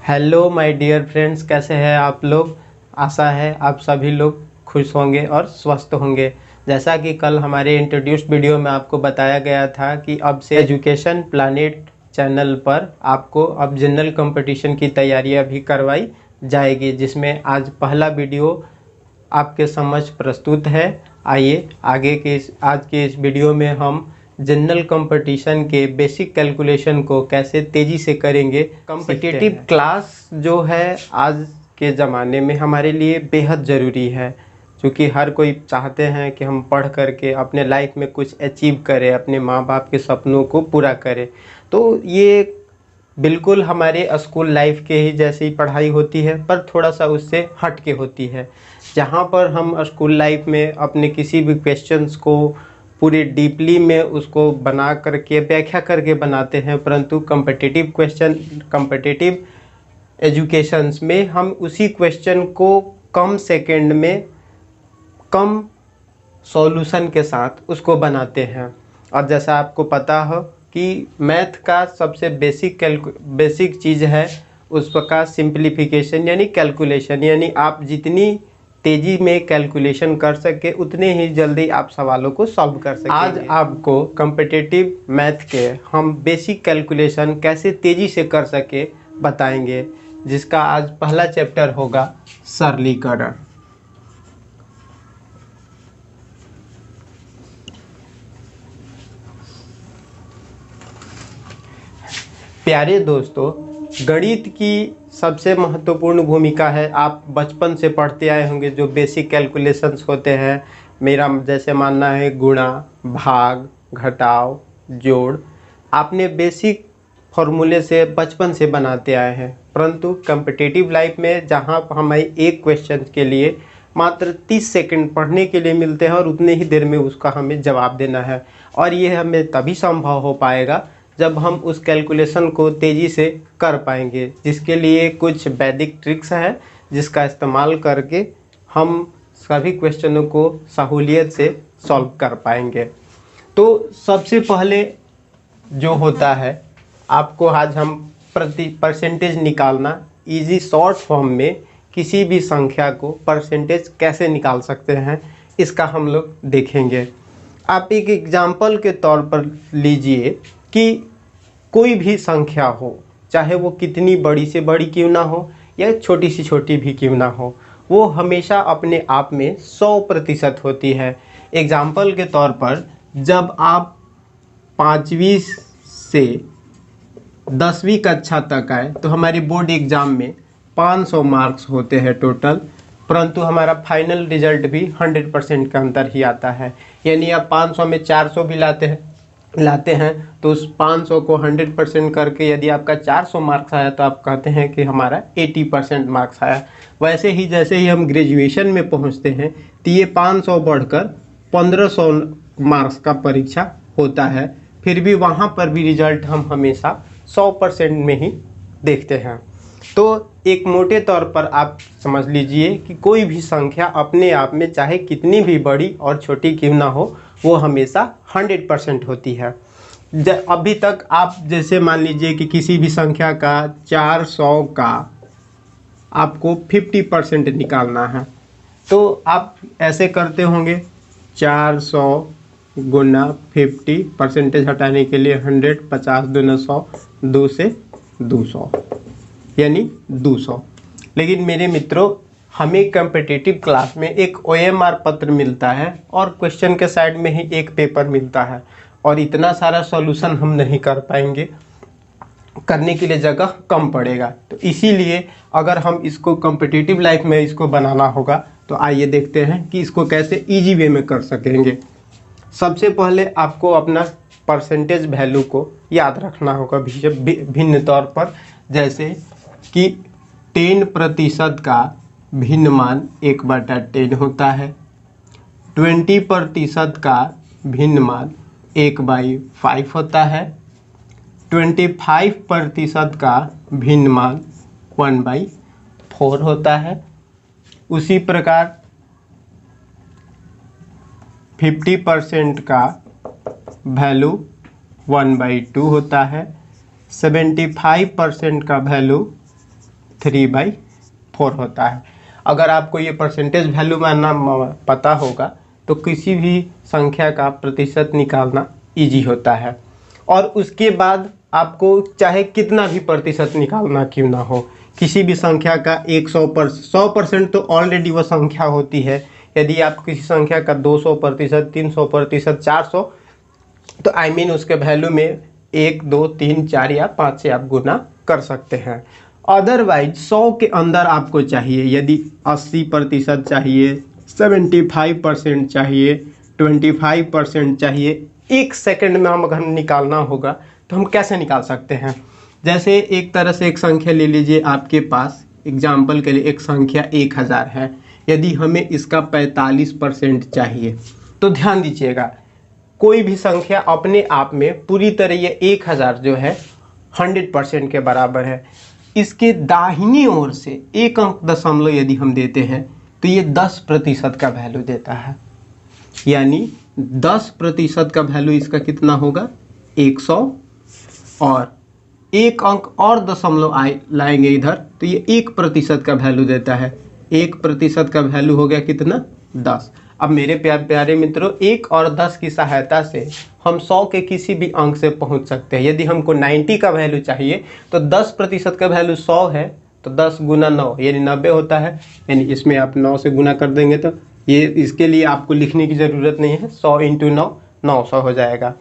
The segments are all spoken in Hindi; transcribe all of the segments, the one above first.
हेलो माय डियर फ्रेंड्स, कैसे हैं आप लोग। आशा है आप सभी लोग खुश होंगे और स्वस्थ होंगे। जैसा कि कल हमारे इंट्रोड्यूस वीडियो में आपको बताया गया था कि अब से एजुकेशन प्लानेट चैनल पर आपको अब जनरल कंपटीशन की तैयारियां भी करवाई जाएगी, जिसमें आज पहला वीडियो आपके समझ प्रस्तुत है। आइए आगे के आज के इस वीडियो में हम जनरल कंपटीशन के बेसिक कैलकुलेशन को कैसे तेज़ी से करेंगे। कॉम्पिटिटिव क्लास जो है आज के ज़माने में हमारे लिए बेहद ज़रूरी है, क्योंकि हर कोई चाहते हैं कि हम पढ़ करके अपने लाइफ में कुछ अचीव करें, अपने माँ बाप के सपनों को पूरा करें। तो ये बिल्कुल हमारे स्कूल लाइफ के ही जैसी ही पढ़ाई होती है, पर थोड़ा सा उससे हट के होती है। जहाँ पर हम स्कूल लाइफ में अपने किसी भी क्वेश्चंस को पूरे डीपली में उसको बना करके व्याख्या करके बनाते हैं, परंतु कॉम्पिटिटिव एजुकेशंस में हम उसी क्वेश्चन को कम सेकंड में कम सॉल्यूशन के साथ उसको बनाते हैं। और जैसा आपको पता हो कि मैथ का सबसे बेसिक चीज़ है उसका सिंप्लीफिकेशन यानी कैलकुलेशन, यानी आप जितनी तेज़ी में कैलकुलेशन कर सके उतने ही जल्दी आप सवालों को सॉल्व कर सकेंगे। आज आपको कॉम्पिटिटिव मैथ के हम बेसिक कैलकुलेशन कैसे तेज़ी से कर सके बताएंगे, जिसका आज पहला चैप्टर होगा सरलीकरण। प्यारे दोस्तों, गणित की सबसे महत्वपूर्ण भूमिका है, आप बचपन से पढ़ते आए होंगे, जो बेसिक कैलकुलेशंस होते हैं। मेरा जैसे मानना है गुणा, भाग, घटाव, जोड़, आपने बेसिक फॉर्मूले से बचपन से बनाते आए हैं। परंतु कॉम्पिटिटिव लाइफ में जहां हमें एक क्वेश्चन के लिए मात्र 30 सेकंड पढ़ने के लिए मिलते हैं और उतने ही देर में उसका हमें जवाब देना है, और ये हमें तभी संभव हो पाएगा जब हम उस कैलकुलेशन को तेज़ी से कर पाएंगे, जिसके लिए कुछ वैदिक ट्रिक्स है जिसका इस्तेमाल करके हम सभी क्वेश्चनों को सहूलियत से सॉल्व कर पाएंगे। तो सबसे पहले जो होता है, आपको आज हम परसेंटेज निकालना, इजी शॉर्ट फॉर्म में किसी भी संख्या को परसेंटेज कैसे निकाल सकते हैं, इसका हम लोग देखेंगे। आप एक एग्जाम्पल के तौर पर लीजिए कि कोई भी संख्या हो, चाहे वो कितनी बड़ी से बड़ी क्यों ना हो या छोटी से छोटी भी क्यों ना हो, वो हमेशा अपने आप में 100% होती है। एग्जाम्पल के तौर पर जब आप 5वीं से 10वीं कक्षा तक आए तो हमारे बोर्ड एग्ज़ाम में 500 मार्क्स होते हैं टोटल, परंतु हमारा फाइनल रिजल्ट भी 100% के अंदर ही आता है। यानी आप 500 में 400 भी लाते हैं तो उस 500 को 100% करके यदि आपका 400 मार्क्स आया तो आप कहते हैं कि हमारा 80% मार्क्स आया। वैसे ही जैसे ही हम ग्रेजुएशन में पहुंचते हैं तो ये 500 बढ़कर 1500 मार्क्स का परीक्षा होता है, फिर भी वहाँ पर भी रिजल्ट हम हमेशा 100% में ही देखते हैं। तो एक मोटे तौर पर आप समझ लीजिए कि कोई भी संख्या अपने आप में चाहे कितनी भी बड़ी और छोटी क्यों ना हो, वो हमेशा 100% होती है। अभी तक आप जैसे मान लीजिए कि किसी भी संख्या का 400 का आपको 50% निकालना है, तो आप ऐसे करते होंगे 400 गुना 50, परसेंटेज हटाने के लिए 100, 50 दूना 100, 2 से 200 यानी 200। लेकिन मेरे मित्रों, हमें कॉम्पिटिटिव क्लास में एक OMR पत्र मिलता है और क्वेश्चन के साइड में ही एक पेपर मिलता है, और इतना सारा सॉल्यूशन हम नहीं कर पाएंगे, करने के लिए जगह कम पड़ेगा। तो इसीलिए अगर हम इसको कॉम्पिटिटिव लाइफ में इसको बनाना होगा तो आइए देखते हैं कि इसको कैसे इजी वे में कर सकेंगे। सबसे पहले आपको अपना परसेंटेज वैल्यू को याद रखना होगा भिन्न तौर पर, जैसे कि 10% का भिन्न मान 1/10 होता है, 20% का भिन्न मान 1/5 होता है, 25% का भिन्न मान 1/4 होता है। उसी प्रकार 50% का वैल्यू 1/2 होता है, 75% का वैल्यू 3/4 होता है। अगर आपको ये परसेंटेज वैल्यू मानना पता होगा तो किसी भी संख्या का प्रतिशत निकालना इजी होता है। और उसके बाद आपको चाहे कितना भी प्रतिशत निकालना क्यों ना हो, किसी भी संख्या का 100% तो ऑलरेडी वो संख्या होती है। यदि आप किसी संख्या का 200%, 300%, 400, तो उसके वैल्यू में 1, 2, 3, 4 या 5 से आप गुना कर सकते हैं। अदरवाइज 100 के अंदर आपको चाहिए, यदि 80% चाहिए, 75% चाहिए, 25% चाहिए, 1 सेकंड में हम अगर निकालना होगा तो हम कैसे निकाल सकते हैं? जैसे एक तरह से एक संख्या ले लीजिए, आपके पास एग्जाम्पल के लिए एक संख्या 1000 है। यदि हमें इसका 45% चाहिए तो ध्यान दीजिएगा, कोई भी संख्या अपने आप में पूरी तरह ये 1000 जो है 100% के बराबर है। इसके दाहिनी ओर से एक अंक दशमलव यदि हम देते हैं तो ये 10% का वैल्यू देता है। यानी 10% का वैल्यू इसका कितना होगा? 100। और एक अंक और दशमलव लाएंगे इधर तो ये 1% का वैल्यू देता है। 1% का वैल्यू हो गया कितना? 10। अब मेरे प्यारे मित्रों, 1 और 10 की सहायता से हम 100 के किसी भी अंक से पहुंच सकते हैं। यदि हमको 90 का वैल्यू चाहिए तो 10% का वैल्यू 100 है, तो 10 गुना 9 यानी 90 होता है। यानी इसमें आप 9 से गुना कर देंगे तो ये, इसके लिए आपको लिखने की ज़रूरत नहीं है। 100 × 9 900 हो जाएगा।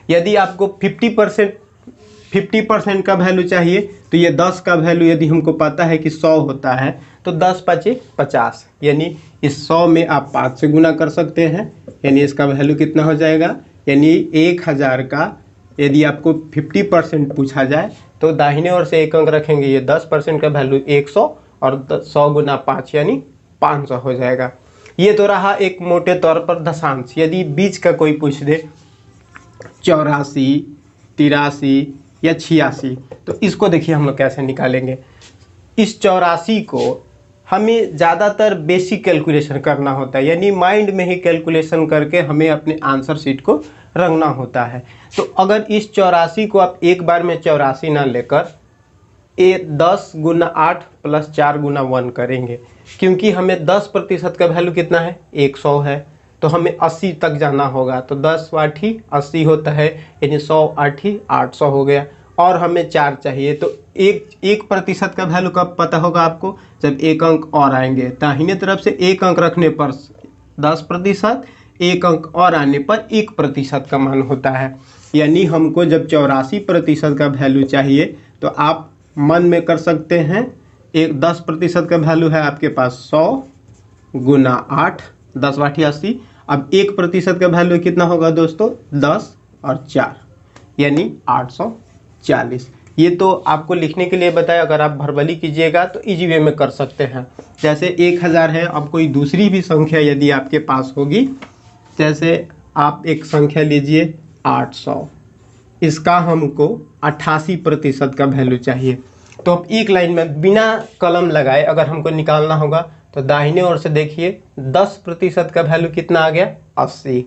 यदि आपको 50% का वैल्यू चाहिए तो ये 10 का वैल्यू यदि हमको पता है कि 100 होता है तो 10 × 5 = 50। यानी इस 100 में आप 5 से गुना कर सकते हैं। यानी इसका वैल्यू कितना हो जाएगा? यानी 1000 का यदि आपको 50% पूछा जाए तो दाहिने ओर से एक अंक रखेंगे, ये 10% का वैल्यू 100 और 100 × 5 यानी 500 हो जाएगा। ये तो रहा एक मोटे तौर पर दशांश। यदि बीच का कोई पूछ दे 84, 83 या 86, तो इसको देखिए हम लोग कैसे निकालेंगे। इस 84 को हमें ज़्यादातर बेसिक कैलकुलेशन करना होता है, यानी माइंड में ही कैलकुलेशन करके हमें अपने आंसर शीट को रखना होता है। तो अगर इस 84 को आप एक बार में 84 ना लेकर 10 × 8 + 4 × 1 करेंगे, क्योंकि हमें 10% का वैल्यू कितना है? 100 है, तो हमें 80 तक जाना होगा। तो 10 × 8 = 80 होता है, यानी 100 × 8 = 800 हो गया। और हमें 4 चाहिए, तो 1% का वैल्यू कब पता होगा आपको? जब एक अंक और आएंगे। दाहिने तरफ से एक अंक रखने पर 10%, एक अंक और आने पर 1% का मान होता है। यानी हमको जब 84% का वैल्यू चाहिए तो आप मन में कर सकते हैं, 10% का वैल्यू है आपके पास 100 × 8, 10 × 8 = 80। अब 1% का वैल्यू कितना होगा दोस्तों? 10 और 4 यानी 840। ये तो आपको लिखने के लिए बताया। अगर आप भरबली कीजिएगा तो इजी वे में कर सकते हैं। जैसे 1000 है, अब कोई दूसरी भी संख्या यदि आपके पास होगी, जैसे आप एक संख्या लीजिए 800, इसका हमको 88% का वैल्यू चाहिए। तो अब एक लाइन में बिना कलम लगाए अगर हमको निकालना होगा तो दाहिने ओर से देखिए 10% का वैल्यू कितना आ गया? 80।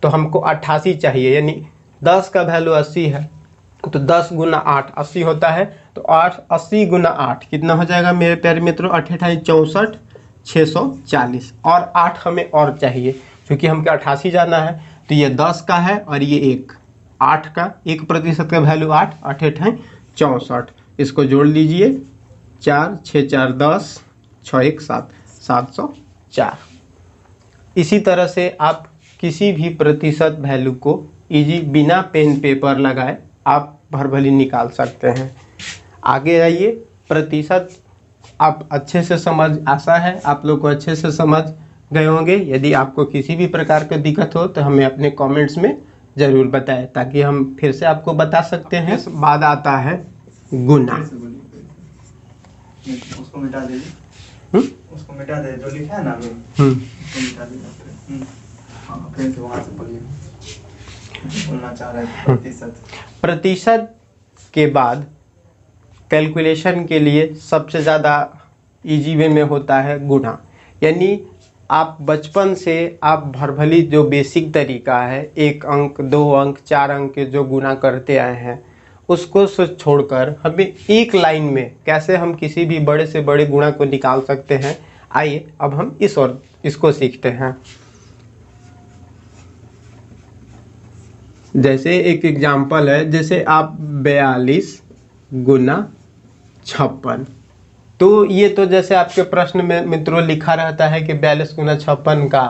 तो हमको 88 चाहिए, यानी 10 का वैल्यू 80 है तो 10 × 8 80 होता है। तो 80 × 8 कितना हो जाएगा मेरे प्यारे मित्रों? 8 × 8 = 64, 640। और 8 हमें और चाहिए क्योंकि हमको 88 जाना है। तो ये 10 का है और ये 8 का 1% का वैल्यू 8, 8 × 8 = 64। इसको जोड़ लीजिए, 4 × 6 = 4, 10, 6 × 1 = 7, 704। इसी तरह से आप किसी भी प्रतिशत वैल्यू को इजी बिना पेन पेपर लगाए आप भरभली निकाल सकते हैं। आगे आइए, प्रतिशत आप अच्छे से समझ, आशा है आप लोग को अच्छे से समझ गए होंगे। यदि आपको किसी भी प्रकार की दिक्कत हो तो हमें अपने कमेंट्स में ज़रूर बताएं, ताकि हम फिर से आपको बता सकते हैं। इस बाद आता है गुना। उसको मिटा दीजिए, उसको मिटा दे जो लिखा है ना अभी, उसको मिटा दीजिए। हाँ, फिर से वहाँ से बोलिए, बोलना चाह रहे हैं प्रतिशत के बाद कैलकुलेशन के लिए सबसे ज़्यादा इजी वे में होता है गुना। यानी आप बचपन से आप भरभली जो बेसिक तरीका है, 1 अंक, 2 अंक, 4 अंक के जो गुना करते आए हैं, उसको छोड़कर हमें एक लाइन में कैसे हम किसी भी बड़े से बड़े गुणा को निकाल सकते हैं, आइए अब हम इसको सीखते हैं। जैसे एक एग्जाम्पल है, जैसे आप 42 गुना 56, तो ये तो जैसे आपके प्रश्न में मित्रों लिखा रहता है कि 42 गुना 56 का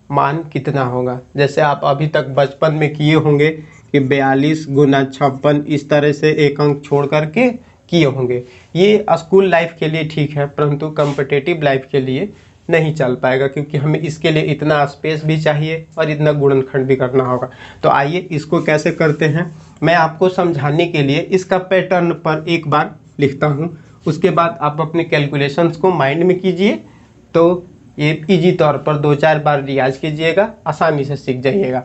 मान कितना होगा। जैसे आप अभी तक बचपन में किए होंगे कि 42 गुना 56 इस तरह से एक अंक छोड़ करके किए होंगे। ये स्कूल लाइफ के लिए ठीक है, परंतु कॉम्पिटिटिव लाइफ के लिए नहीं चल पाएगा, क्योंकि हमें इसके लिए इतना स्पेस भी चाहिए और इतना गुणनखंड भी करना होगा। तो आइए इसको कैसे करते हैं, मैं आपको समझाने के लिए इसका पैटर्न पर एक बार लिखता हूँ, उसके बाद आप अपने कैलकुलेशंस को माइंड में कीजिए। तो ये इजी तौर पर 2-4 बार रियाज कीजिएगा, आसानी से सीख जाइएगा।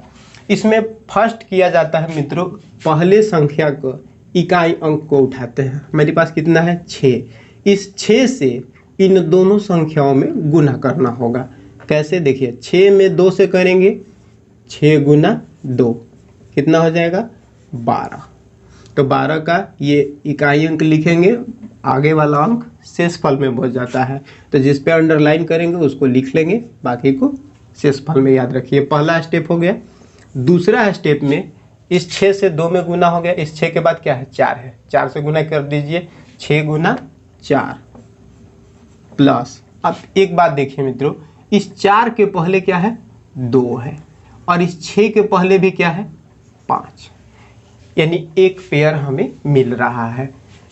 इसमें फर्स्ट किया जाता है मित्रों, पहले संख्या को इकाई अंक को उठाते हैं। मेरे पास कितना है 6, इस 6 से इन दोनों संख्याओं में गुना करना होगा। कैसे, देखिए 6 में 2 से करेंगे, 6 गुना 2 कितना हो जाएगा 12। तो 12 का ये इकाई अंक लिखेंगे, आगे वाला अंक शेषफल में बच जाता है। तो जिस पे अंडरलाइन करेंगे उसको लिख लेंगे, बाकी को शेषफल में याद रखिए। पहला स्टेप हो गया। दूसरा स्टेप में इस 6 से 2 में गुना हो गया, इस 6 के बाद क्या है 4 है, 4 से गुना कर दीजिए, 6 गुना 4 प्लस। अब एक बात देखिए मित्रों, इस 4 के पहले क्या है 2 है, और इस 6 के पहले भी क्या है 5, यानी एक पेयर हमें मिल रहा है।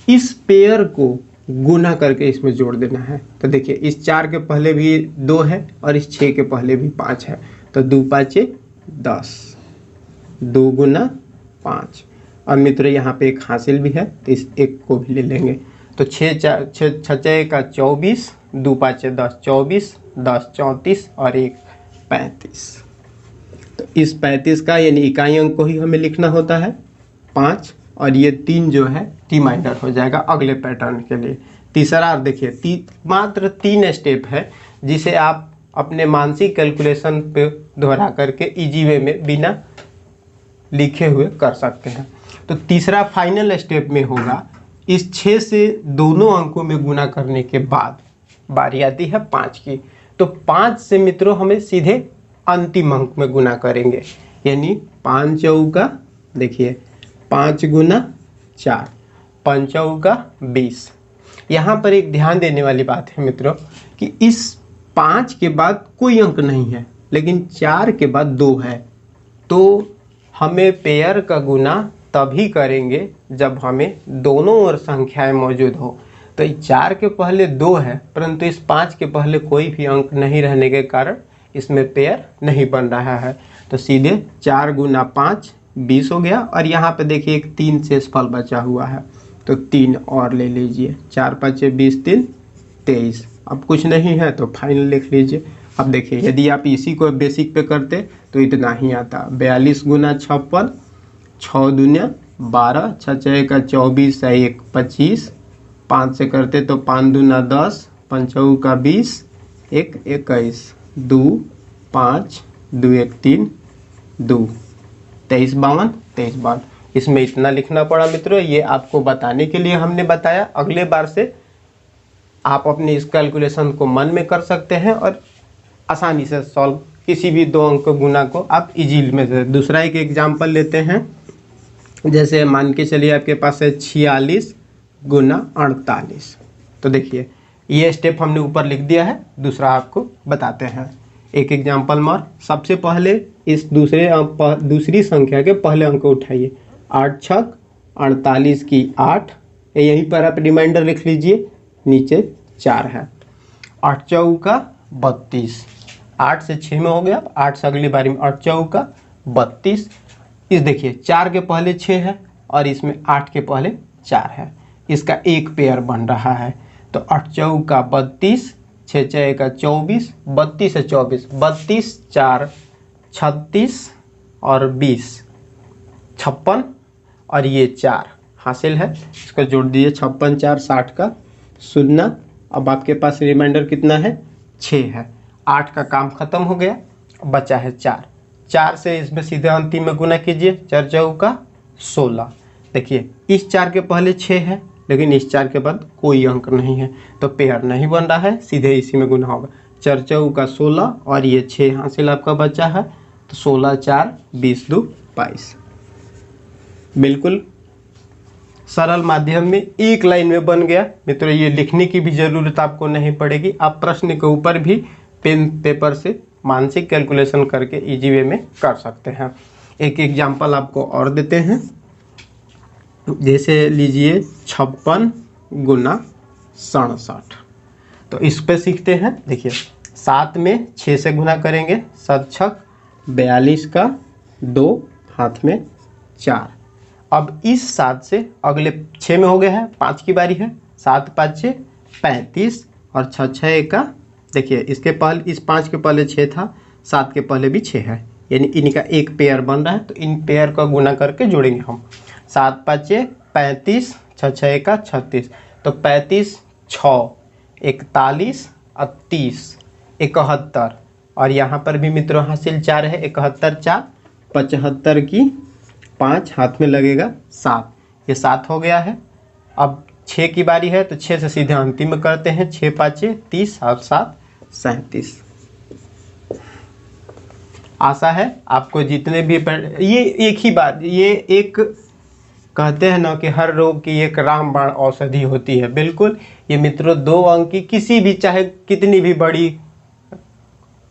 इस पेयर को गुना करके इसमें जोड़ देना है। तो देखिए इस 4 के पहले भी 2 है और इस 6 के पहले भी 5 है, तो 2 5 10, 2 गुना 5। और मित्रों यहाँ पे एक हासिल भी है, तो इस एक को भी ले लेंगे। तो 6 का 24, 2 5 10, 24, 10 34 और 1 35। तो इस 35 का यानी इकाई अंक को ही हमें लिखना होता है 5, और ये 3 जो है रिमाइंडर हो जाएगा अगले पैटर्न के लिए। तीसरा देखिए, मात्र 3 स्टेप है जिसे आप अपने मानसिक कैलकुलेशन पे दोहरा करके इजी वे में बिना लिखे हुए कर सकते हैं। तो तीसरा फाइनल स्टेप में होगा, इस 6 से दोनों अंकों में गुना करने के बाद बारी आती है 5 की। तो 5 से मित्रों हमें सीधे अंतिम अंक में गुना करेंगे, यानी 5 चौका देखिए 5 गुना 4, 5 चौका 20। यहाँ पर एक ध्यान देने वाली बात है मित्रों कि इस 5 के बाद कोई अंक नहीं है, लेकिन 4 के बाद 2 है। तो हमें पेयर का गुना तभी करेंगे जब हमें दोनों ओर संख्याएं मौजूद हो। तो इस 4 के पहले 2 है, परंतु इस 5 के पहले कोई भी अंक नहीं रहने के कारण इसमें पेयर नहीं बन रहा है। तो सीधे 4 गुना 5 20 हो गया, और यहाँ पे देखिए एक 3 शेषफल बचा हुआ है, तो 3 और ले लीजिए, 4 5 20 3 23। अब कुछ नहीं है तो फाइनल लिख लीजिए। अब देखिए यदि आप इसी को बेसिक पे करते तो इतना ही आता, 42 गुना 56, 6 दूना 12, 6 6 का 24, 1 25, 5 से करते तो 5 दूना 10, 5 का 20, 1 21, 2 5, 2 1 3, 2 23 52, 23 52। इसमें इतना लिखना पड़ा मित्रों, ये आपको बताने के लिए हमने बताया। अगले बार से आप अपने इस कैलकुलेशन को मन में कर सकते हैं और आसानी से सॉल्व किसी भी 2 अंक गुना को आप इजीली में से। दूसरा एक एग्जाम्पल लेते हैं, जैसे मान के चलिए आपके पास है 46 गुना 48। तो देखिए ये स्टेप हमने ऊपर लिख दिया है, दूसरा आपको बताते हैं एक एग्जाम्पल में। सबसे पहले इस दूसरी संख्या के पहले अंक को उठाइए, 8 छक 48 की 8, यहीं पर आप रिमाइंडर लिख लीजिए, नीचे 4 है। 8 चौका 32, 8 से 6 में हो गया, 8 से अगली बारी में 8 चौका 32। इस देखिए 4 के पहले 6 है और इसमें 8 के पहले 4 है, इसका एक पेयर बन रहा है। तो 8 चौका 32, 6 6 का 24, 32 से 24, 32 4 36 और 20 56, और ये 4 हासिल है, इसको जोड़ दीजिए, 56 4 60 का 0। अब आपके पास रिमाइंडर कितना है 6 है। 8 का काम खत्म हो गया, बचा है 4। 4 से इसमें सीधे अंतिम में गुना कीजिए, 4 चौका 16, देखिए इस 4 के पहले 6 है, लेकिन इस 4 के बाद कोई अंक नहीं है, तो पेयर नहीं बन रहा है, सीधे इसी में गुना होगा। 4 चौका का 16 और ये 6 हासिल आपका बचा है, तो 16 4 20 2 22। बिल्कुल सरल माध्यम में एक लाइन में बन गया मित्रों। ये लिखने की भी ज़रूरत आपको नहीं पड़ेगी, आप प्रश्न के ऊपर भी पेन पेपर से मानसिक कैलकुलेशन करके इजी वे में कर सकते हैं। एक एग्जाम्पल आपको और देते हैं, जैसे लीजिए 56 गुना 67, तो इस पे सीखते हैं। देखिए 7 में 6 से गुना करेंगे, 7 छक 42 का 2 हाथ में 4। अब इस 7 से अगले 6 में हो गया है, 5 की बारी है, 7 5 6 35 और 6 6 का, देखिए इसके पहले इस 5 के पहले 6 था, 7 के पहले भी 6 है, यानी इनका एक पेयर बन रहा है, तो इन पेयर का गुना करके जोड़ेंगे हम। 7 5 35 6 6 का 36, तो 35 6 41 और 30 71, और यहाँ पर भी मित्रों हासिल 4 है, 71 4 75 की 5 हाथ में लगेगा 7, ये 7 हो गया है। अब 6 की बारी है, तो 6 से सीधे अंतिम में करते हैं, 6 5 30 और 7 37। आशा है आपको जितने भी ये एक ही बात, ये एक कहते हैं ना कि हर रोग की एक रामबाण औषधि होती है। बिल्कुल ये मित्रों 2 अंक की किसी भी, चाहे कितनी भी बड़ी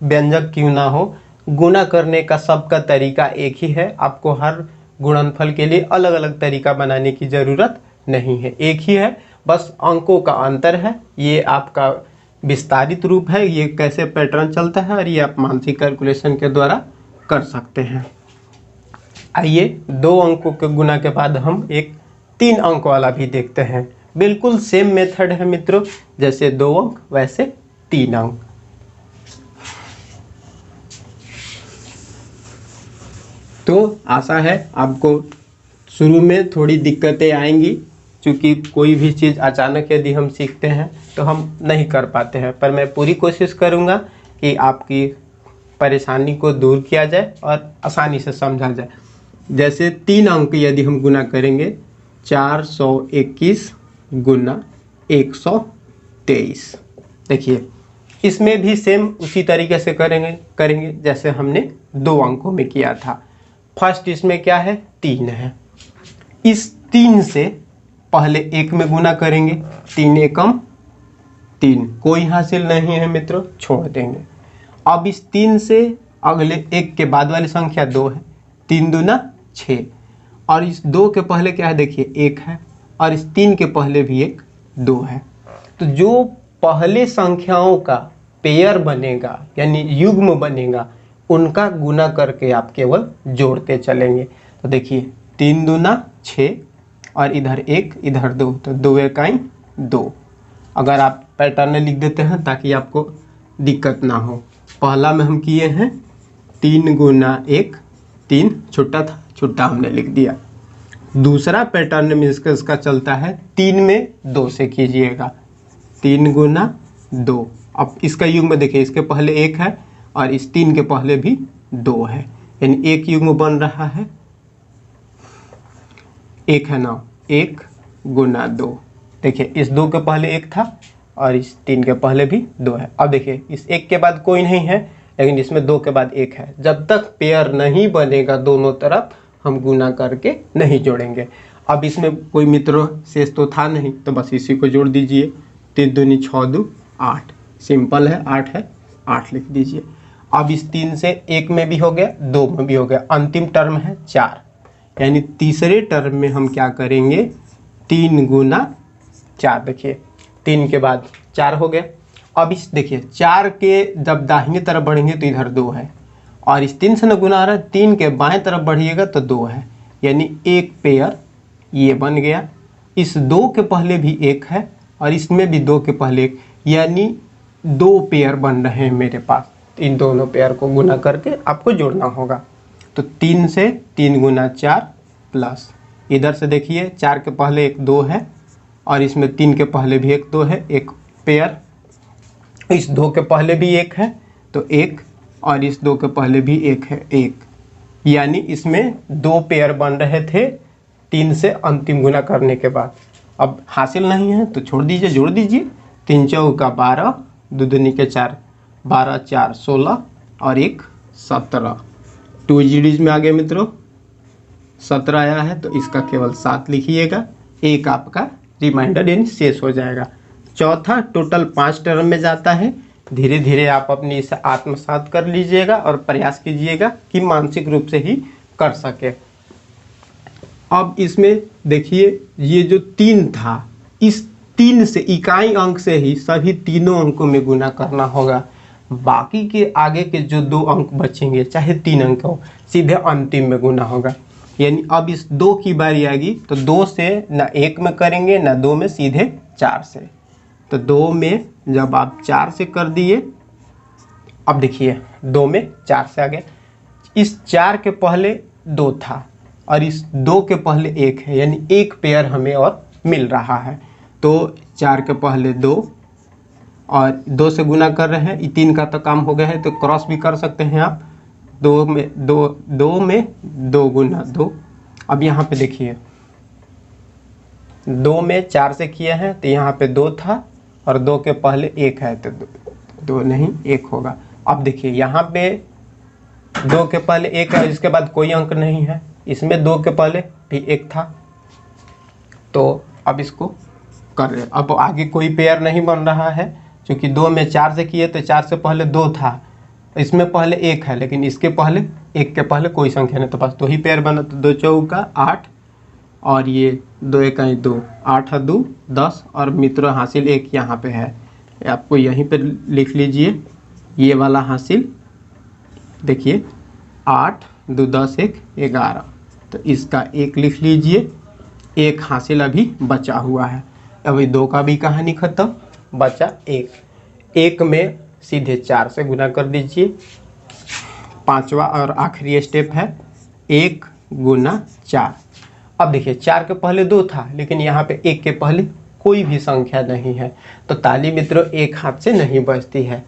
व्यंजक क्यों ना हो, गुना करने का सबका तरीका एक ही है। आपको हर गुणनफल के लिए अलग अलग तरीका बनाने की ज़रूरत नहीं है, एक ही है, बस अंकों का अंतर है। ये आपका विस्तारित रूप है, ये कैसे पैटर्न चलता है, और ये आप मानसिक कैलकुलेशन के द्वारा कर सकते हैं। आइए 2 अंकों के गुना के बाद हम एक 3 अंक वाला भी देखते हैं। बिल्कुल सेम मेथड है मित्रों, जैसे 2 अंक वैसे 3 अंक। तो आशा है आपको शुरू में थोड़ी दिक्कतें आएंगी, क्योंकि कोई भी चीज़ अचानक यदि हम सीखते हैं तो हम नहीं कर पाते हैं, पर मैं पूरी कोशिश करूँगा कि आपकी परेशानी को दूर किया जाए और आसानी से समझा जाए। जैसे 3 अंक यदि हम गुना करेंगे, 421 गुना 123, देखिए इसमें भी सेम उसी तरीके से करेंगे जैसे हमने 2 अंकों में किया था। फर्स्ट इसमें क्या है, 3 है, इस 3 से पहले 1 में गुना करेंगे, 3 एकम 3, कोई हासिल नहीं है मित्रों, छोड़ देंगे। अब इस 3 से अगले 1 के बाद वाली संख्या 2 है, 3 दूना 6, और इस 2 के पहले क्या है, देखिए 1 है, और इस 3 के पहले भी 1 2 है। तो जो पहले संख्याओं का पेयर बनेगा यानी युग्म बनेगा, उनका गुना करके आप केवल जोड़ते चलेंगे। तो देखिए 3 दूना 6 और इधर 1 इधर 2, तो 2 1 2। अगर आप पैटर्न लिख देते हैं ताकि आपको दिक्कत ना हो। पहला में हम किए हैं 3 गुना 1, 3 छुट्टा था, छुट्टा हमने लिख दिया। दूसरा पैटर्न में इसका चलता है 3 में 2 से कीजिएगा, 3 गुना 2। अब इसका युग्म देखिए, इसके पहले 1 है और इस 3 के पहले भी 2 है, यानी एक युग्म बन रहा है, 1 है ना, 1 गुना 2। देखिए इस 2 के पहले 1 था और इस 3 के पहले भी 2 है। अब देखिए इस 1 के बाद कोई नहीं है, लेकिन इसमें 2 के बाद 1 है। जब तक पेयर नहीं बनेगा दोनों तरफ, हम गुना करके नहीं जोड़ेंगे। अब इसमें कोई मित्रों शेष तो था नहीं, तो बस इसी को जोड़ दीजिए, 3 दूनी 6 2 8, सिंपल है, 8 है, 8 लिख दीजिए। अब इस 3 से 1 में भी हो गया, 2 में भी हो गया, अंतिम टर्म है 4, यानी तीसरे टर्म में हम क्या करेंगे, 3 गुना 4। देखिए 3 के बाद 4 हो गया। अब इस देखिए 4 के जब दाहिने तरफ बढ़ेंगे तो इधर 2 है, और इस 3 से न गुना आ रहा है, 3 के बाएं तरफ बढ़िएगा तो 2 है, यानी एक पेयर ये बन गया। इस 2 के पहले भी 1 है और इसमें भी 2 के पहले 1, यानी 2 पेयर बन रहे हैं मेरे पास। इन दोनों पेयर को गुना करके आपको जोड़ना होगा। तो 3 से 3 गुना 4 प्लस इधर से देखिए 4 के पहले 1 2 है और इसमें 3 के पहले भी 1 2 है, एक पेयर। इस 2 के पहले भी 1 है तो 1, और इस 2 के पहले भी 1 है, 1, यानी इसमें 2 पेयर बन रहे थे 3 से अंतिम गुना करने के बाद। अब हासिल नहीं है तो छोड़ दीजिए, जोड़ दीजिए। 3 चौका 12, 2 दूनी के 4, 12 4 16 और 1 17। 2 जीडीज में आ गए मित्रों, 17 आया है तो इसका केवल 7 लिखिएगा। एक आपका रिमाइंडर यानी शेष हो जाएगा। चौथा टोटल 5 टर्म में जाता है। धीरे धीरे आप अपनी इसे आत्मसात कर लीजिएगा और प्रयास कीजिएगा कि मानसिक रूप से ही कर सके। अब इसमें देखिए, ये जो 3 था, इस 3 से इकाई अंक से ही सभी तीनों अंकों में गुना करना होगा। बाकी के आगे के जो 2 अंक बचेंगे, चाहे 3 अंक हो, सीधे अंतिम में गुना होगा। यानी अब इस 2 की बारी आएगी तो 2 से ना 1 में करेंगे ना 2 में, सीधे 4 से। तो 2 में जब आप 4 से कर दिए, अब देखिए 2 में 4 से आ गए। इस 4 के पहले 2 था और इस 2 के पहले 1 है, यानी 1 पेयर हमें और मिल रहा है। तो 4 के पहले 2 और 2 से गुना कर रहे हैं। 3 का तो काम हो गया है, तो क्रॉस भी कर सकते हैं आप। 2 में 2 गुना 2। अब यहाँ पे देखिए, 2 में 4 से किए हैं तो यहाँ पे 2 था और 2 के पहले 1 है तो 2 नहीं 1 होगा। अब देखिए यहाँ पे 2 के पहले 1 है, इसके बाद कोई अंक नहीं है। इसमें 2 के पहले भी 1 था, तो अब इसको कर रहे। अब आगे कोई पेयर नहीं बन रहा है, क्योंकि 2 में 4 से किए तो 4 से पहले 2 था, इसमें पहले 1 है, लेकिन इसके पहले 1 के पहले कोई संख्या नहीं, तो बस 2 ही पेयर बना। तो 2 चौका 8 और ये 2 इकाई 2, 8 है 2 10 और मित्रों हासिल 1 यहाँ पे है। आपको यहीं पे लिख लीजिए, ये वाला हासिल देखिए 8 2 10 1 11, तो इसका 1 लिख लीजिए। 1 हासिल अभी बचा हुआ है। अभी 2 का भी कहानी खत्म, बचा 1। 1 में सीधे 4 से गुना कर दीजिए। 5वां और आखिरी स्टेप है 1 गुना 4। अब देखिए 4 के पहले 2 था, लेकिन यहाँ पे 1 के पहले कोई भी संख्या नहीं है, तो ताली मित्रों एक हाथ से नहीं बजती है।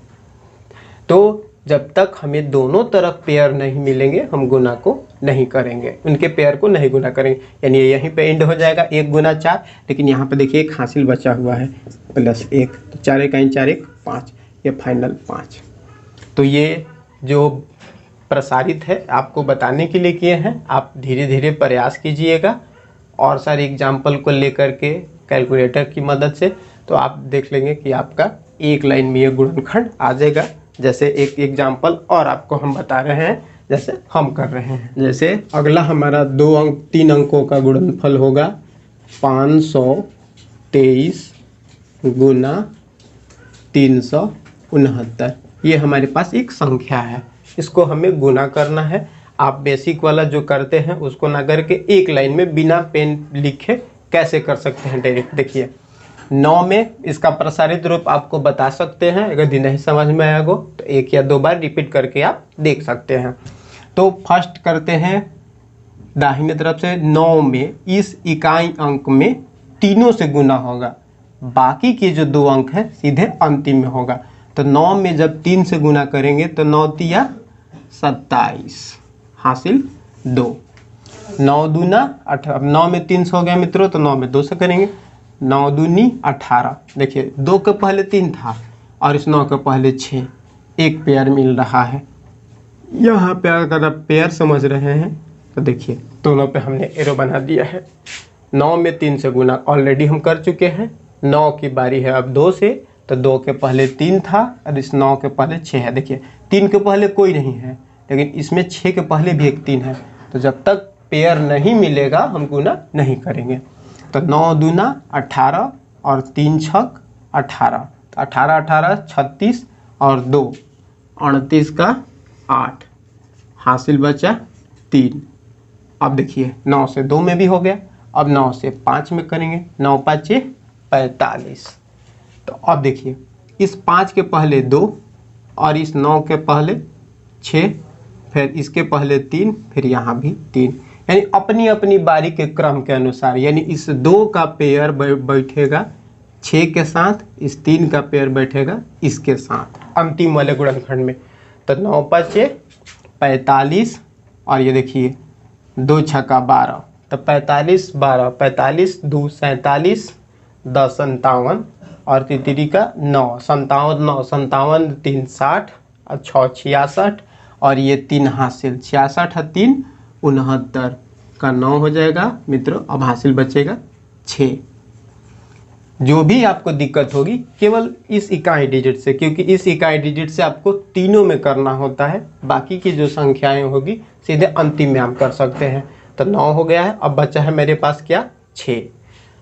तो जब तक हमें दोनों तरफ पेयर नहीं मिलेंगे, हम गुना को नहीं करेंगे, उनके पेयर को नहीं गुना करेंगे। यानी यहीं पे एंड हो जाएगा 1 गुना 4, लेकिन यहाँ पे देखिए 1 हासिल बचा हुआ है प्लस 1, तो 4 इकाई 4 1 5, ये फाइनल 5। तो ये जो प्रसारित है आपको बताने के लिए किए हैं। आप धीरे धीरे प्रयास कीजिएगा और सारे एग्जाम्पल को लेकर के कैलकुलेटर की मदद से, तो आप देख लेंगे कि आपका एक लाइन में ये गुणनखंड आ जाएगा। जैसे एक एग्जाम्पल और आपको हम बता रहे हैं, जैसे हम कर रहे हैं। जैसे अगला हमारा 3 अंकों का गुणनफल होगा 523 गुना 369। ये हमारे पास एक संख्या है, इसको हमें गुना करना है। आप बेसिक वाला जो करते हैं उसको ना करके एक लाइन में बिना पेन लिखे कैसे कर सकते हैं डायरेक्ट। देखिए 9 में इसका प्रसारित रूप आपको बता सकते हैं, अगर नहीं समझ में आएगा तो 1 या 2 बार रिपीट करके आप देख सकते हैं। तो फर्स्ट करते हैं दाहिने तरफ से। 9 में इस इकाई अंक में तीनों से गुना होगा, बाकी के जो 2 अंक हैं सीधे अंतिम में होगा। तो 9 में जब 3 से गुना करेंगे तो 9 तिया 27 हासिल 2, 9 दूना 18। 9 में 3 हो गया मित्रों, तो 9 में 2 से करेंगे, 9 दूनी 18। देखिए 2 के पहले 3 था और इस 9 के पहले 6, एक पेयर मिल रहा है। यहाँ पे अगर आप पेयर समझ रहे हैं तो देखिए दोनों पे हमने एरो बना दिया है। 9 में 3 से गुना ऑलरेडी हम कर चुके हैं। 9 की बारी है अब 2 से, तो 2 के पहले 3 था और इस 9 के पहले 6 है। देखिए 3 के पहले कोई नहीं है, लेकिन इसमें 6 के पहले भी एक 3 है, तो जब तक पेयर नहीं मिलेगा हम गुना नहीं करेंगे। तो 9 दूना 18 और 3 छक 18, 18 18 36 और 2 38 का 8 हासिल बचा 3। अब देखिए 9 से 2 में भी हो गया, अब 9 से 5 में करेंगे, 9 5 45। तो अब देखिए इस 5 के पहले 2 और इस 9 के पहले 6, फिर इसके पहले 3, फिर यहाँ भी 3, यानी अपनी अपनी बारी के क्रम के अनुसार। यानी इस 2 का पेयर बैठेगा 6 के साथ, इस 3 का पेयर बैठेगा इसके साथ अंतिम वाले गुणनखंड में। तो 9 5 45 और ये देखिए 2 छक्का 12 तो 45 12 45 2 47 10 57 और तितरी का 9 57 9 57 3 60 और 6 66 और ये 3 हासिल 66 और 3 69 का 9 हो जाएगा मित्रों। अब हासिल बचेगा 6। जो भी आपको दिक्कत होगी केवल इस इकाई डिजिट से, क्योंकि इस इकाई डिजिट से आपको तीनों में करना होता है, बाकी की जो संख्याएं होगी सीधे अंतिम में आप कर सकते हैं। तो 9 हो गया है, अब बचा है मेरे पास क्या 6।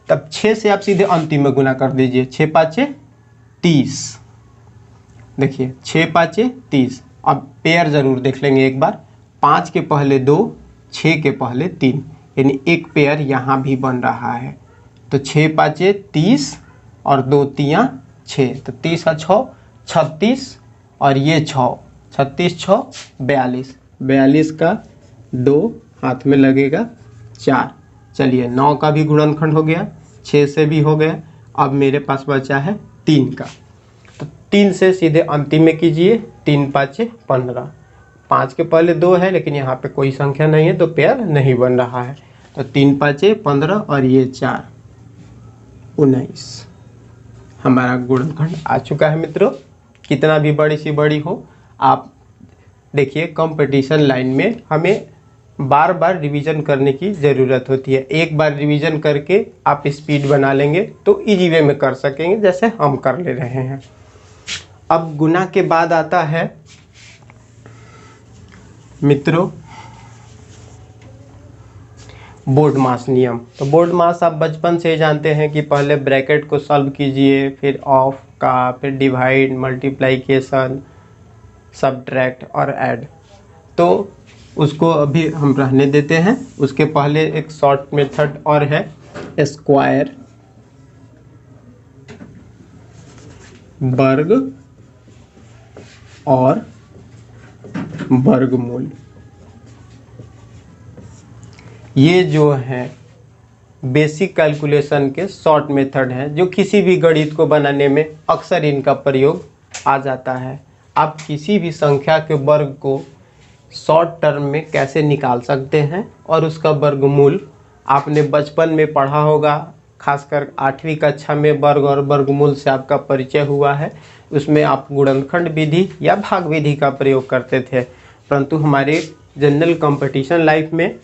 तब 6 से आप सीधे अंतिम में गुना कर दीजिए, 6 5 30। देखिए 6 5 30। अब पेयर जरूर देख लेंगे एक बार, 5 के पहले 2 6 के पहले 3, यानी एक पेयर यहाँ भी बन रहा है। तो 6 5 30 और 2 3 6, तो 30 का 6 36 और ये 6 36 6 42, 42 का 2 हाथ में लगेगा 4। चलिए 9 का भी गुणनखंड हो गया, 6 से भी हो गया। अब मेरे पास बचा है 3 का, तो 3 से सीधे अंतिम में कीजिए, 3 5 15। 5 के पहले 2 है लेकिन यहाँ पे कोई संख्या नहीं है तो पेयर नहीं बन रहा है। तो 3 5 15 और ये 4 19 हमारा गुणनखंड आ चुका है मित्रों। कितना भी बड़ी सी बड़ी हो, आप देखिए कंपटीशन लाइन में हमें बार बार रिवीजन करने की ज़रूरत होती है। एक बार रिवीजन करके आप स्पीड बना लेंगे तो इजी वे में कर सकेंगे, जैसे हम कर ले रहे हैं। अब गुना के बाद आता है मित्रों बोर्ड मास नियम। तो बोर्ड मास आप बचपन से ही जानते हैं कि पहले ब्रैकेट को सॉल्व कीजिए, फिर ऑफ का, फिर डिवाइड, मल्टीप्लाइकेशन, सब्ट्रैक्ट और ऐड। तो उसको अभी हम रहने देते हैं। उसके पहले एक शॉर्ट मेथड और है, स्क्वायर, वर्ग और वर्गमूल। ये जो है बेसिक कैलकुलेशन के शॉर्ट मेथड हैं, जो किसी भी गणित को बनाने में अक्सर इनका प्रयोग आ जाता है। आप किसी भी संख्या के वर्ग को शॉर्ट टर्म में कैसे निकाल सकते हैं और उसका वर्गमूल आपने बचपन में पढ़ा होगा, खासकर 8वीं कक्षा में वर्ग और वर्गमूल से आपका परिचय हुआ है। उसमें आप गुणनखंड विधि या भाग विधि का प्रयोग करते थे, परंतु हमारे जनरल कंपटीशन लाइफ में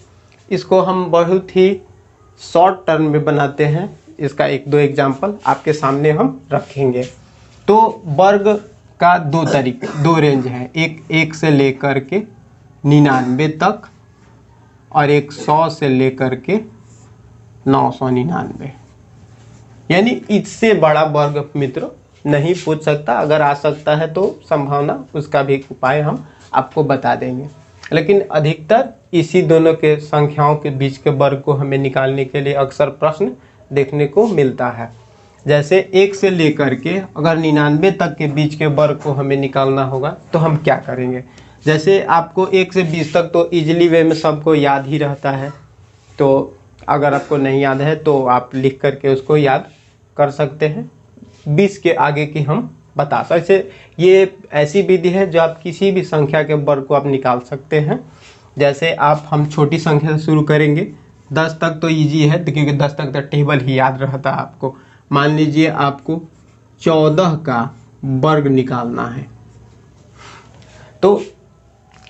इसको हम बहुत ही शॉर्ट टर्म में बनाते हैं। इसका 1-2 एग्जाम्पल आपके सामने हम रखेंगे। तो वर्ग का 2 तरीके, 2 रेंज है, एक 1 से लेकर के 99 तक और एक 100 से लेकर के 999। यानी इससे बड़ा वर्ग मित्रों नहीं पूछ सकता। अगर आ सकता है तो संभावना उसका भी उपाय हम आपको बता देंगे, लेकिन अधिकतर इसी दोनों के संख्याओं के बीच के वर्ग को हमें निकालने के लिए अक्सर प्रश्न देखने को मिलता है। जैसे 1 से लेकर के अगर 99 तक के बीच के वर्ग को हमें निकालना होगा तो हम क्या करेंगे। जैसे आपको 1 से 20 तक तो इजीली वे में सबको याद ही रहता है, तो अगर आपको नहीं याद है तो आप लिख करके उसको याद कर सकते हैं। 20 के आगे की हम बता सकते। ये ऐसी विधि है जो आप किसी भी संख्या के वर्ग को आप निकाल सकते हैं। जैसे हम छोटी संख्या से शुरू करेंगे, 10 तक तो इजी है क्योंकि 10 तक तो टेबल ही याद रहता है आपको। मान लीजिए आपको 14 का वर्ग निकालना है, तो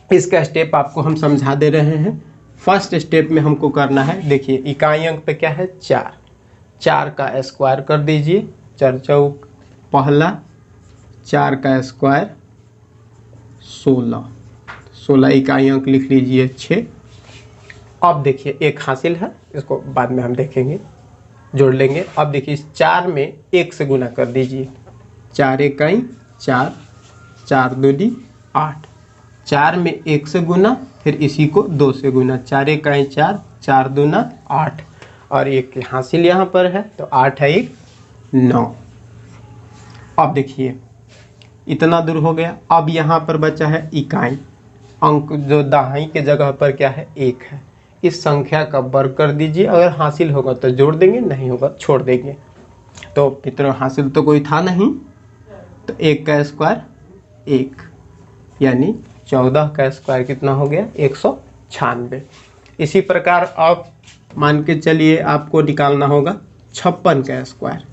इसका स्टेप आपको हम समझा दे रहे हैं। फर्स्ट स्टेप में हमको करना है, देखिए इकाई अंक पे क्या है 4, 4 का स्क्वायर कर दीजिए, 4 चौक पहला, 4 का स्क्वायर 16, 16 इकाई अंक लिख लीजिए 6। अब देखिए एक हासिल है, इसको बाद में हम देखेंगे, जोड़ लेंगे। अब देखिए इस 4 में 1 से गुना कर दीजिए, 4 इकाई 4, 4 दूनी 8, 4 में 1 से गुना, फिर इसी को 2 से गुना, 4 इकाई 4, 4 दूना 8 और एक हासिल यहाँ पर है, तो 8 है 1 9। अब देखिए इतना दूर हो गया। अब यहाँ पर बचा है इकाई अंक, जो दाहिनी के जगह पर क्या है 1 है। इस संख्या का वर्ग कर दीजिए, अगर हासिल होगा तो जोड़ देंगे, नहीं होगा छोड़ देंगे। तो मित्रों हासिल तो कोई था नहीं, तो 1 का स्क्वायर 1, यानी 14 का स्क्वायर कितना हो गया 196। इसी प्रकार आप मान के चलिए आपको निकालना होगा 56 का स्क्वायर।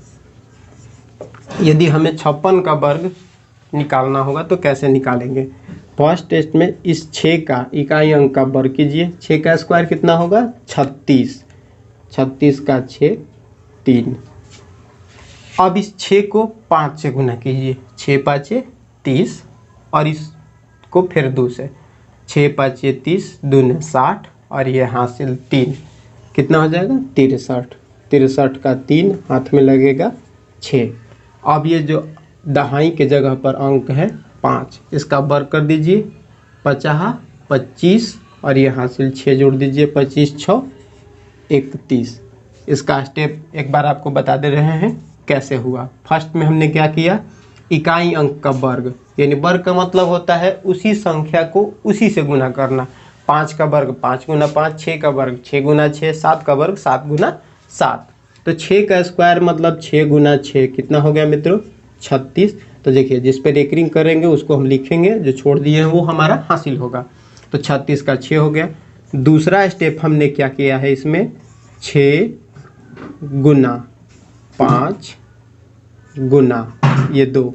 यदि हमें 56 का वर्ग निकालना होगा तो कैसे निकालेंगे? फर्स्ट टेस्ट में इस 6 का इकाई अंक का वर्ग कीजिए। 6 का स्क्वायर कितना होगा? 36। 36 का 6 3। अब इस 6 को 5 से गुना कीजिए। 6 5 30 और इसको फिर 2 से। 6 5 30 2 60 और ये हासिल 3 कितना हो जाएगा? 63। 63 का 3 हाथ में लगेगा 6। अब ये जो दहाई के जगह पर अंक है 5, इसका वर्ग कर दीजिए। 50 25 और ये हासिल 6 जोड़ दीजिए। 25 6 31। इसका स्टेप एक बार आपको बता दे रहे हैं कैसे हुआ। फर्स्ट में हमने क्या किया? इकाई अंक का वर्ग, यानी वर्ग का मतलब होता है उसी संख्या को उसी से गुना करना। 5 का वर्ग 5 गुना 5, 6 का वर्ग 6 गुना 6, 7 का वर्ग 7 गुना 7। तो 6 का स्क्वायर मतलब 6 गुना 6 कितना हो गया मित्रों? 36। तो देखिए जिस पे रेकरिंग करेंगे उसको हम लिखेंगे, जो छोड़ दिए हैं वो हमारा हासिल होगा। तो 36 का 6 हो गया। दूसरा स्टेप हमने क्या किया है इसमें? 6 गुना 5 गुना ये 2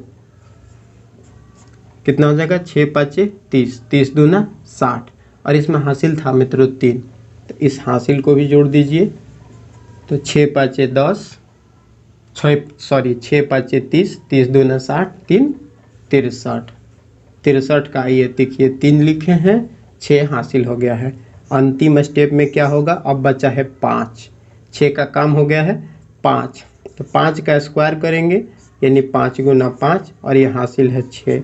कितना हो जाएगा? 6 5 30, 30 दूना 60 और इसमें हासिल था मित्रों 3। तो इस हासिल को भी जोड़ दीजिए। तो 6 5 10 6 5 30, 30 दूना 60 3 63। 63 का ये देखिए 3 लिखे हैं, 6 हासिल हो गया है। अंतिम स्टेप में क्या होगा? अब बचा है 5। 6 का काम हो गया है 5, तो 5 का स्क्वायर करेंगे यानी 5 गुना 5 और ये हासिल है 6।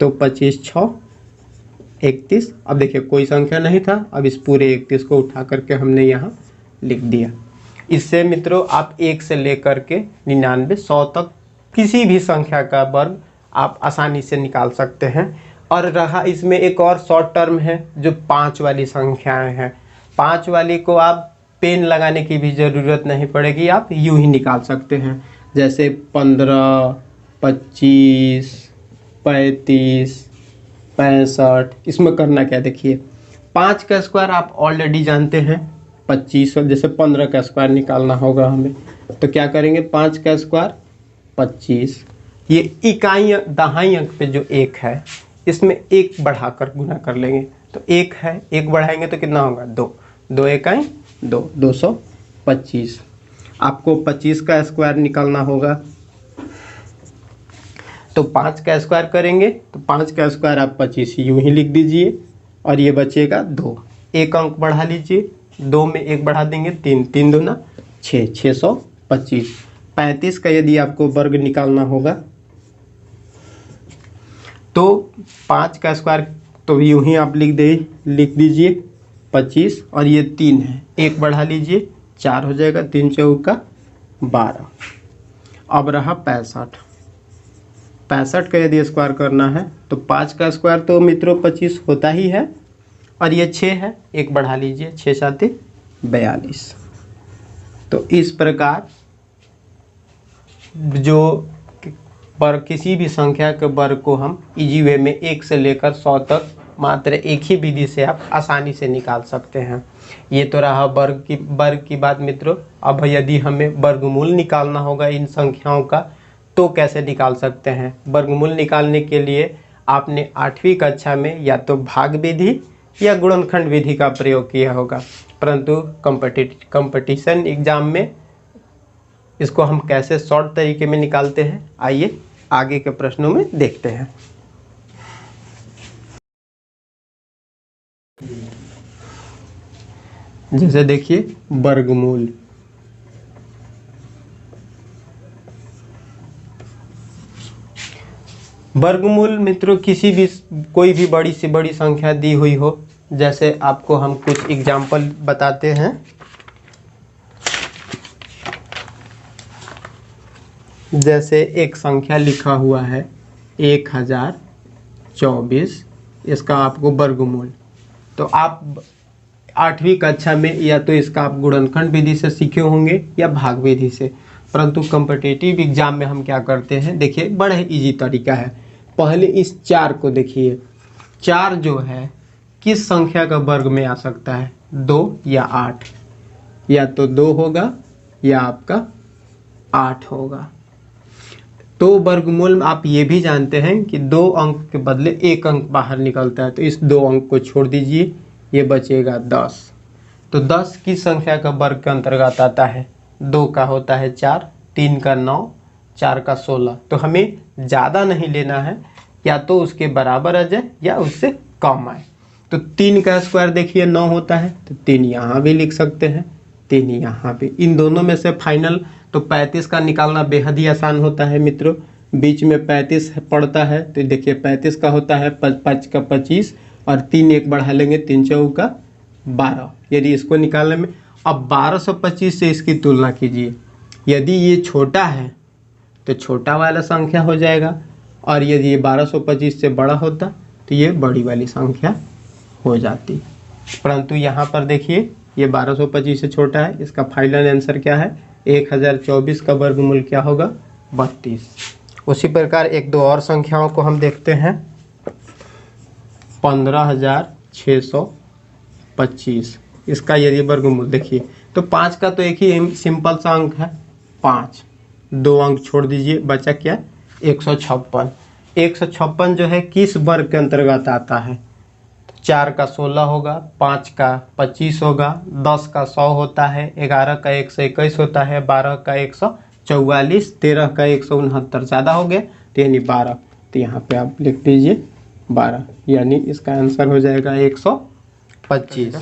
तो 25 6 31। अब देखिए कोई संख्या नहीं था, अब इस पूरे 31 को उठा करके हमने यहाँ लिख दिया। इससे मित्रों आप 1 से लेकर के 99 100 तक किसी भी संख्या का वर्ग आप आसानी से निकाल सकते हैं। और रहा इसमें एक और शॉर्ट टर्म है जो 5 वाली संख्याएं हैं। 5 वाली को आप पेन लगाने की भी ज़रूरत नहीं पड़ेगी, आप यूं ही निकाल सकते हैं। जैसे 15 25 35 65। इसमें करना क्या देखिए, 5 का स्क्वायर आप ऑलरेडी जानते हैं 25। जैसे 15 का स्क्वायर निकालना होगा हमें, तो क्या करेंगे? 5 का स्क्वायर 25। ये इकाई दहाई अंक पे जो 1 है इसमें 1 बढ़ाकर गुना कर लेंगे। तो 1 है, 1 बढ़ाएंगे तो कितना होगा? 2। 2 इकाई 2 225। आपको 25 का स्क्वायर निकालना होगा तो 5 का स्क्वायर करेंगे तो 5 का स्क्वायर आप 25 यूं ही लिख दीजिए और ये बचेगा 2। 1 अंक बढ़ा लीजिए, 2 में 1 बढ़ा देंगे 3, 3 दूना 6 625। 35 का यदि आपको वर्ग निकालना होगा तो 5 का स्क्वायर तो यूं ही आप लिख दीजिए 25 और ये 3 है, 1 बढ़ा लीजिए 4 हो जाएगा, 3 चौका 12। अब रहा 65। 65 का यदि स्क्वायर करना है तो 5 का स्क्वायर तो मित्रों 25 होता ही है और ये 6 है, 1 बढ़ा लीजिए 6 7 42। तो इस प्रकार जो वर्ग किसी भी संख्या के वर्ग को हम इजी वे में 1 से लेकर 100 तक मात्र एक ही विधि से आप आसानी से निकाल सकते हैं। ये तो रहा वर्ग की बात मित्रों। अब यदि हमें वर्गमूल निकालना होगा इन संख्याओं का तो कैसे निकाल सकते हैं? वर्गमूल निकालने के लिए आपने 8वीं कक्षा में या तो भाग विधि या गुणनखंड विधि का प्रयोग किया होगा, परंतु कंपटीशन एग्जाम में इसको हम कैसे शॉर्ट तरीके में निकालते हैं, आइए आगे के प्रश्नों में देखते हैं। जैसे देखिए वर्गमूल, वर्गमूल मित्रों कोई भी बड़ी से बड़ी संख्या दी हुई हो। जैसे आपको हम कुछ एग्जाम्पल बताते हैं। जैसे एक संख्या लिखा हुआ है 1024, इसका आपको वर्गमूल, तो आप 8वीं कक्षा में या तो इसका आप गुणनखंड विधि से सीखे होंगे या भाग विधि से, परंतु कॉम्पिटिटिव एग्जाम में हम क्या करते हैं, देखिए बड़ा ही इजी तरीका है। पहले इस 4 को देखिए, 4 जो है किस संख्या का वर्ग में आ सकता है? 2 या 8। या तो 2 होगा या आपका 8 होगा। तो वर्गमूल में आप ये भी जानते हैं कि 2 अंक के बदले 1 अंक बाहर निकलता है, तो इस 2 अंक को छोड़ दीजिए, ये बचेगा 10। तो 10 की संख्या का वर्ग के अंतर्गत आता है। 2 का होता है 4, 3 का 9, 4 का 16। तो हमें ज़्यादा नहीं लेना है, या तो उसके बराबर आ जाए या उससे कम आए। तो 3 का स्क्वायर देखिए 9 होता है, तो 3 यहाँ भी लिख सकते हैं, 3 यहाँ पे। इन दोनों में से फाइनल तो 35 का निकालना बेहद ही आसान होता है मित्रों। बीच में 35 पड़ता है, तो देखिए 35 का होता है 5 का 25 और 3 एक बढ़ा लेंगे, 3 चौका 12। यदि इसको निकालने में अब 1225 से इसकी तुलना कीजिए। यदि ये छोटा है तो छोटा वाला संख्या हो जाएगा, और यदि ये 1225 से बड़ा होता तो ये बड़ी वाली संख्या हो जाती। परंतु यहाँ पर देखिए ये 1225 से छोटा है। इसका फाइनल आंसर क्या है? 1024 का वर्गमूल क्या होगा? 32। उसी प्रकार एक दो और संख्याओं को हम देखते हैं। 15625, इसका यदि वर्गमूल देखिए तो 5 का तो एक ही सिंपल सा अंक है 5, 2 अंक छोड़ दीजिए, बचा क्या? 156। 156 जो है किस वर्ग के अंतर्गत आता है? 4 का 16 होगा, 5 का 25 होगा, 10 का 100 होता है, 11 का 121 होता है, 12 का 144, 13 का 169, ज़्यादा हो गया तो यानी 12। तो यहाँ पे आप लिख दीजिए 12, यानी इसका आंसर हो जाएगा 125।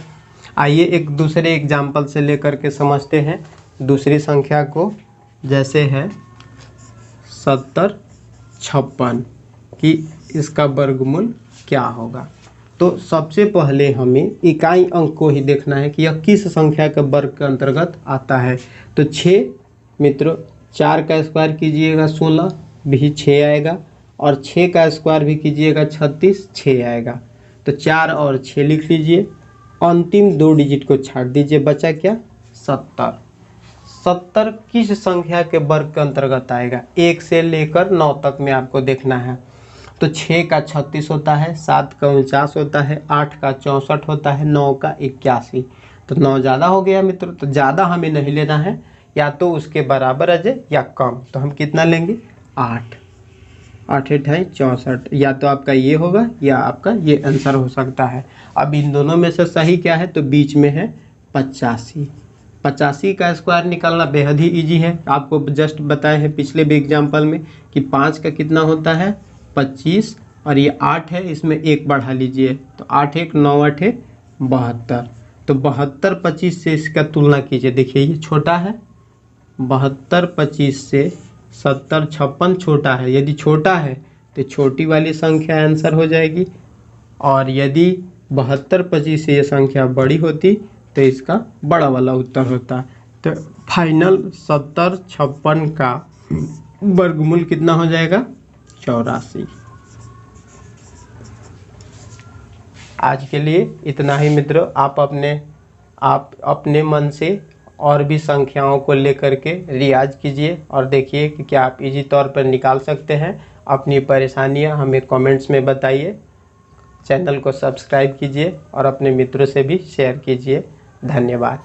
आइए एक दूसरे एग्जाम्पल से लेकर के समझते हैं दूसरी संख्या को। जैसे है 7056 कि इसका वर्गमूल क्या होगा। तो सबसे पहले हमें इकाई अंक को ही देखना है कि यह किस संख्या के वर्ग के अंतर्गत आता है। तो 6 मित्रों, 4 का स्क्वायर कीजिएगा 16 भी 6 आएगा, और 6 का स्क्वायर भी कीजिएगा 36, 6 आएगा। तो 4 और 6 लिख लीजिए, अंतिम 2 डिजिट को छाट दीजिए, बचा क्या? 70। 70 किस संख्या के वर्ग के अंतर्गत आएगा? 1 से लेकर 9 तक में आपको देखना है। तो 6 का 36 होता है, 7 का 49 होता है, 8 का 64 होता है, 9 का 81। तो 9 ज़्यादा हो गया मित्रों, तो ज़्यादा हमें नहीं लेना है, या तो उसके बराबर आ जाए या कम। तो हम कितना लेंगे? 8। 8 8 64, या तो आपका ये होगा या आपका ये आंसर हो सकता है। अब इन दोनों में से सही क्या है? तो बीच में है 85। 85 का स्क्वायर निकालना बेहद ही ईजी है। आपको जस्ट बताए हैं पिछले भी एग्जाम्पल में कि 5 का कितना होता है? 25, और ये 8 है, इसमें 1 बढ़ा लीजिए, तो 8 1 9 8 72। तो 72 25 से इसका तुलना कीजिए, देखिए ये छोटा है। 72 25 से 70 56 छोटा है। यदि छोटा है तो छोटी वाली संख्या आंसर हो जाएगी, और यदि 72 25 से ये संख्या बड़ी होती तो इसका बड़ा वाला उत्तर होता। तो फाइनल 70 56 का वर्गमूल कितना हो जाएगा? 84। आज के लिए इतना ही मित्रों। आप अपने मन से और भी संख्याओं को लेकर के रियाज कीजिए और देखिए कि क्या आप इजी तौर पर निकाल सकते हैं। अपनी परेशानियां हमें कमेंट्स में बताइए। चैनल को सब्सक्राइब कीजिए और अपने मित्रों से भी शेयर कीजिए। धन्यवाद।